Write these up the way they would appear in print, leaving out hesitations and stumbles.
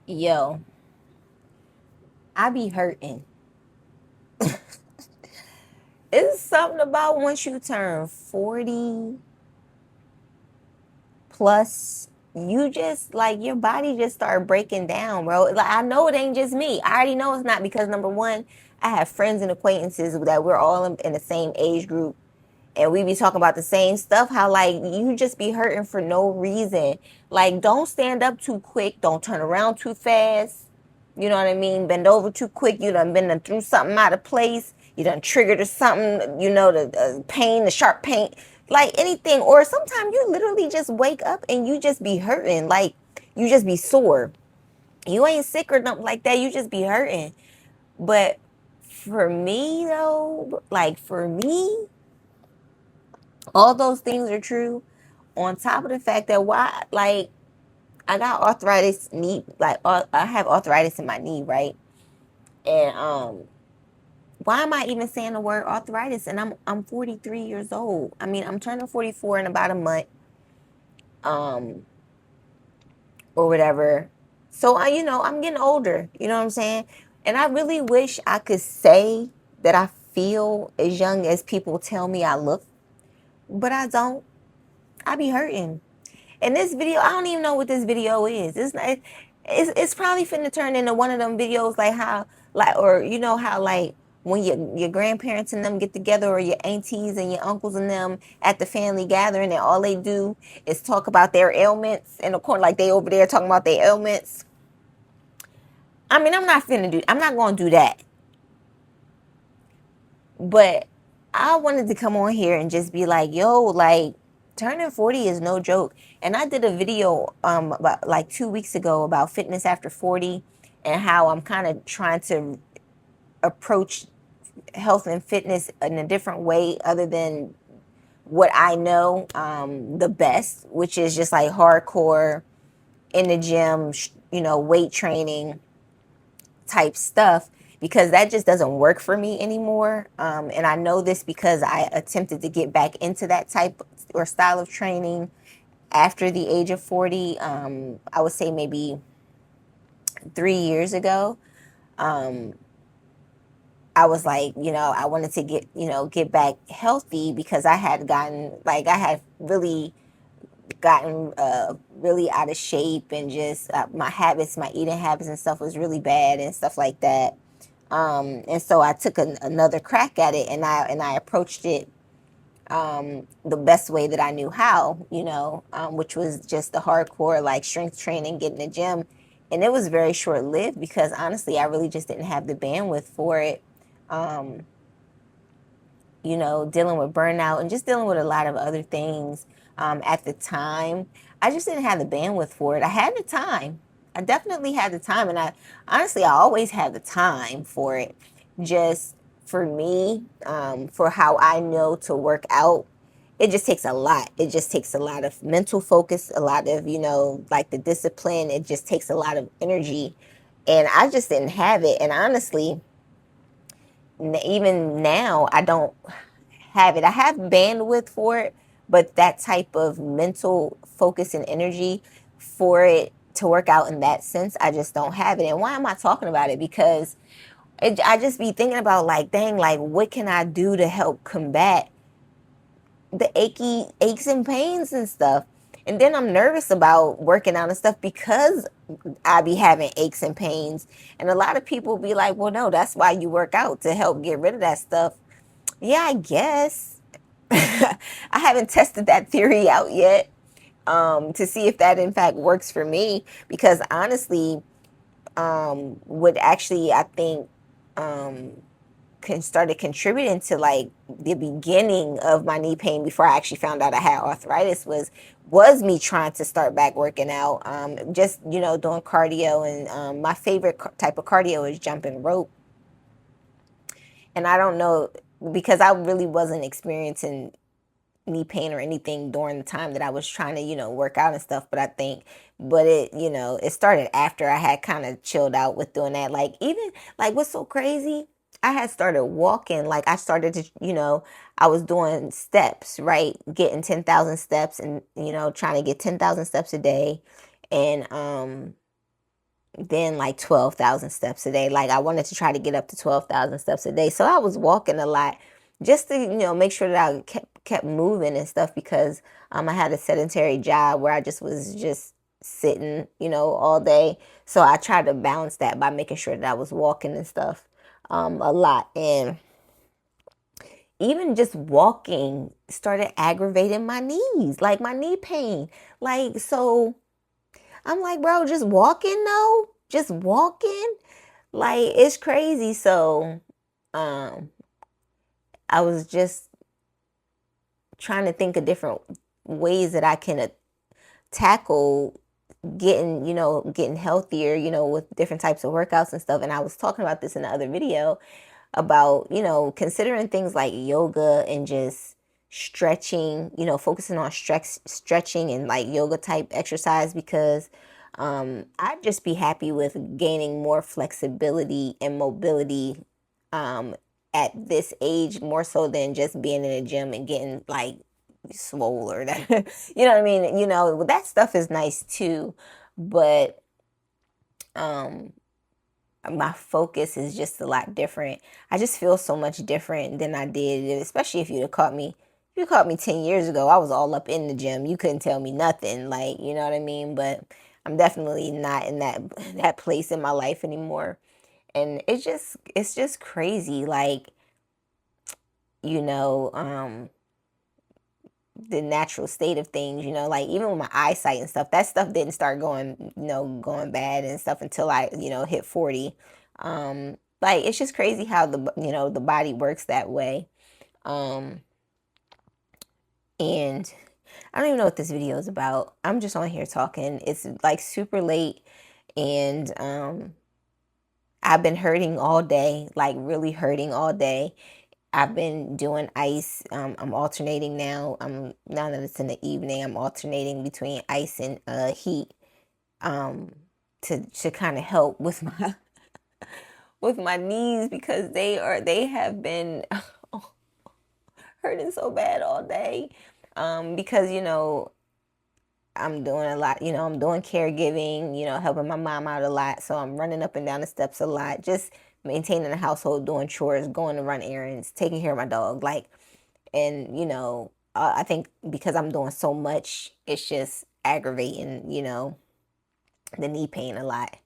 Yo, I be hurting. It's something about once you turn 40 plus, you just like your body just start breaking down, bro. Like I know it ain't just me. I already know it's not because number one, I have friends and acquaintances that we're all in the same age group and we be talking about the same stuff. How like you just be hurting for no reason. Like don't stand up too quick, don't turn around too fast. You know what I mean? Bend over too quick. You done been through something out of place. You done triggered or something. You know the pain, the sharp pain, like anything. Or sometimes you literally just wake up and you just be hurting. Like you just be sore. You ain't sick or nothing like that. You just be hurting. But for me though, like for me, all those things are true. On top of the fact that why, like I got arthritis knee, like I have arthritis in my knee, right? And why am I even saying the word arthritis? And I'm 43 years old. I mean, I'm turning 44 in about a month, um, or whatever. So I'm getting older. You know what I'm saying? And I really wish I could say that I feel as young as people tell me I look, but I don't. I be hurting. And this video, I don't even know what this video is. It's not. It's probably finna turn into one of them videos like how like or you know how like when your grandparents and them get together or your aunties and your uncles and them at the family gathering and all they do is talk about their ailments and of course like they over there talking about their ailments. I mean, I'm not gonna do that. But I wanted to come on here and just be like, yo, like turning 40 is no joke. And I did a video about like 2 weeks ago about fitness after 40 and how I'm kind of trying to approach health and fitness in a different way other than what I know the best, which is just like hardcore in the gym, weight training type stuff because that just doesn't work for me anymore. And I know this because I attempted to get back into that type or style of training after the age of 40. I would say maybe 3 years ago. Um, I was like, I wanted to get back healthy because I had really gotten really out of shape and just my eating habits and stuff was really bad and stuff like that. And so I took another crack at it and I approached it the best way that I knew how, which was just the hardcore like strength training, get in the gym. And it was very short lived because honestly, I really just didn't have the bandwidth for it. Um, dealing with burnout and just dealing with a lot of other things at the time. I just didn't have the bandwidth for it. I had the time. I definitely had the time. And I always had the time for it. Just for me, for how I know to work out, it just takes a lot. It just takes a lot of mental focus, a lot of, like the discipline. It just takes a lot of energy. And I just didn't have it. And honestly, even now, I don't have it. I have bandwidth for it, but that type of mental focus and energy for it to work out in that sense, I just don't have it. And why am I talking about it? Because I just be thinking about like, dang, like what can I do to help combat the aches and pains and stuff? And then I'm nervous about working out and stuff because I be having aches and pains. And a lot of people be like, well, no, that's why you work out to help get rid of that stuff. Yeah, I guess. I haven't tested that theory out yet to see if that in fact works for me. Because honestly, what actually I think um, started contributing to like the beginning of my knee pain before I actually found out I had arthritis was me trying to start back working out. Just doing cardio and my favorite type of cardio is jumping rope. And I don't know because I really wasn't experiencing knee pain or anything during the time that I was trying to, work out and stuff. But it started after I had kind of chilled out with doing that. Like, even, like, what's so crazy? I had started walking. Like, I started to, I was doing steps, right? Getting 10,000 steps and, trying to get 10,000 steps a day. And, than like 12,000 steps a day. Like I wanted to try to get up to 12,000 steps a day. So I was walking a lot just to, make sure that I kept moving and stuff because I had a sedentary job where I just was just sitting, all day. So I tried to balance that by making sure that I was walking and stuff a lot. And even just walking started aggravating my knees, like my knee pain. Like, so I'm like, bro, just walking though, just walking, like it's crazy. So, um, I was just trying to think of different ways that I can tackle getting healthier, with different types of workouts and stuff. And I was talking about this in the other video about, considering things like yoga and just stretching, focusing on stretching and like yoga type exercise because I'd just be happy with gaining more flexibility and mobility at this age more so than just being in a gym and getting like swole or that. You know what I mean? That stuff is nice too, but my focus is just a lot different. I just feel so much different than I did, especially if you caught me 10 years ago, I was all up in the gym. You couldn't tell me nothing, like, you know what I mean? But I'm definitely not in that place in my life anymore. And it's just crazy, like, you know, the natural state of things, like even with my eyesight and stuff, that stuff didn't start going bad and stuff until I, hit 40. Like it's just crazy how the body works that way. And I don't even know what this video is about. I'm just on here talking. It's like super late and I've been hurting all day, like really hurting all day. I've been doing ice. I'm alternating now. Now that it's in the evening, I'm alternating between ice and heat to kind of help with my with my knees because they have been hurting so bad all day. Because I'm doing a lot. I'm doing caregiving. Helping my mom out a lot. So I'm running up and down the steps a lot. Just maintaining the household, doing chores, going to run errands, taking care of my dog. Like, and I think because I'm doing so much, it's just aggravating. The knee pain a lot.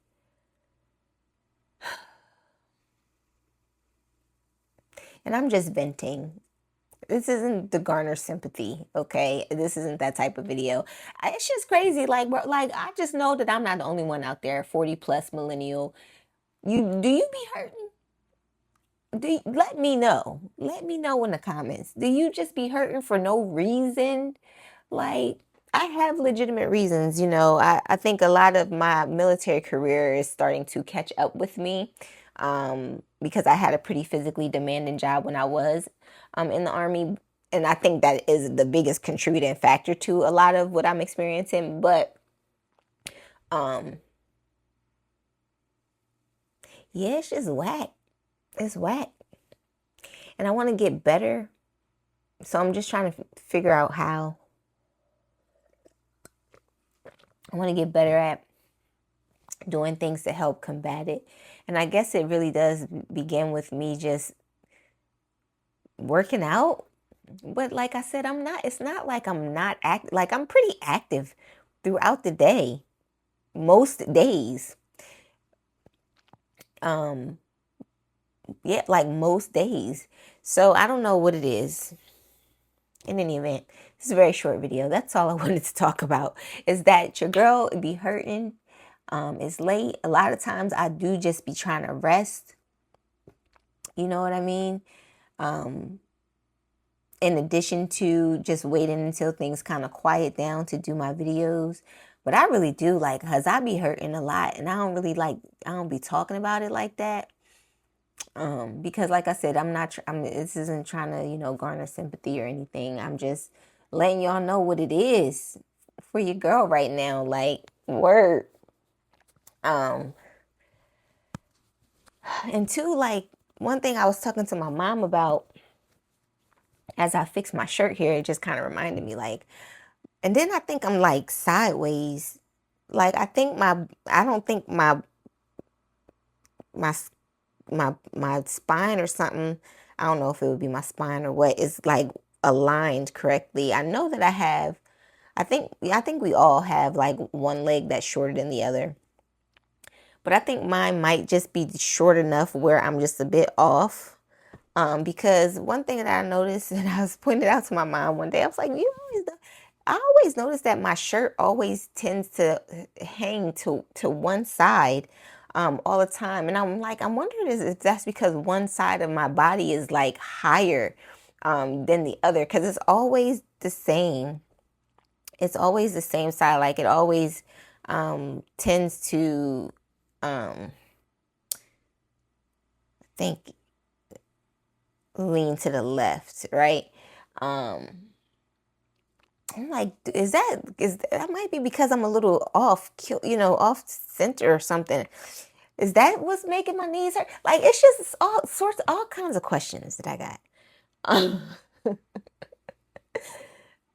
And I'm just venting. This isn't to garner sympathy, okay? This isn't that type of video. It's just crazy. Like, bro, like I just know that I'm not the only one out there, 40 plus millennial. Do you be hurting? Let me know. Let me know in the comments. Do you just be hurting for no reason? Like, I have legitimate reasons. I think a lot of my military career is starting to catch up with me because I had a pretty physically demanding job when I was in the Army. And I think that is the biggest contributing factor to a lot of what I'm experiencing. But um, yeah, it's just whack. It's whack. And I want to get better. So I'm just trying to figure out how. I want to get better at doing things to help combat it. And I guess it really does begin with me just working out. But like I said, it's not like I'm not like I'm pretty active throughout the day. Most days. Yeah, like most days. So I don't know what it is. In any event, this is a very short video. That's all I wanted to talk about is that your girl be hurting. It's late. A lot of times I do just be trying to rest. You know what I mean? In addition to just waiting until things kind of quiet down to do my videos. But I really do because I be hurting a lot and I don't be talking about it like that. Because like I said, this isn't trying to, garner sympathy or anything. I'm just letting y'all know what it is for your girl right now. Like, word. And two, like, one thing I was talking to my mom about as I fixed my shirt here, it just kind of reminded me, like, and then I think I'm like sideways. Like, I don't think my my my spine or something. I don't know if it would be my spine or what. It's like aligned correctly. I know that I have. I think we all have like one leg that's shorter than the other. But I think mine might just be short enough where I'm just a bit off. Because one thing that I noticed, and I was pointing it out to my mom one day, I was like, I always notice that my shirt always tends to hang to one side all the time. And I'm like, I'm wondering if that's because one side of my body is like higher than the other, because it's always the same. It's always the same side. Like it always tends to, I think, lean to the left, right? I'm like, is that might be because I'm a little off, off center or something. Is that what's making my knees hurt? Like, it's just all kinds of questions that I got.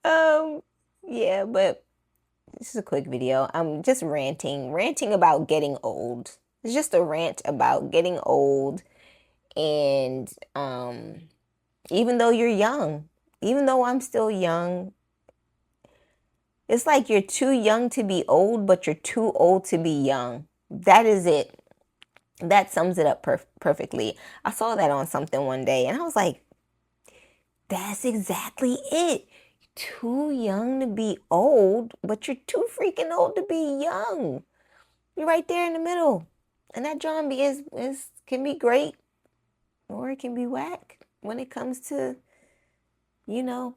Um, yeah, but this is a quick video. I'm just ranting about getting old. It's just a rant about getting old, and even though you're young, even though I'm still young, it's like you're too young to be old, but you're too old to be young. That is it. That sums it up perfectly. I saw that on something one day, and I was like, that's exactly it. Too young to be old, but you're too freaking old to be young. You're right there in the middle. And that John B is can be great, or it can be whack when it comes to, you know,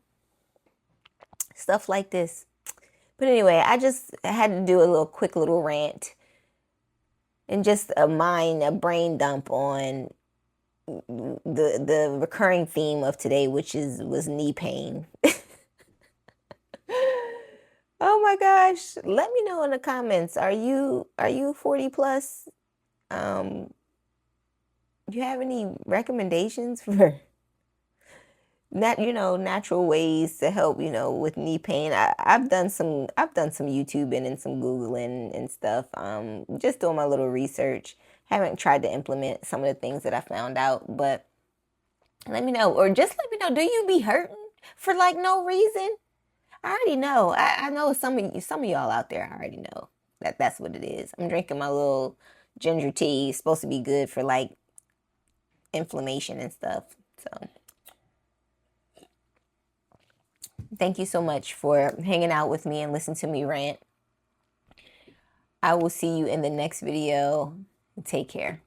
stuff like this. But anyway, I just had to do a quick little rant and just a brain dump on the recurring theme of today, which was knee pain. Oh my gosh. Let me know in the comments. Are you 40 plus? Do you have any recommendations for natural ways to help, with knee pain? I've done some YouTubing and some Googling and stuff. Just doing my little research. Haven't tried to implement some of the things that I found out, but let me know. Or just let me know, do you be hurting for like no reason? I already know. I know some of y'all out there already know that's what it is. I'm drinking my little ginger tea. It's supposed to be good for like inflammation and stuff. So thank you so much for hanging out with me and listening to me rant. I will see you in the next video. Take care.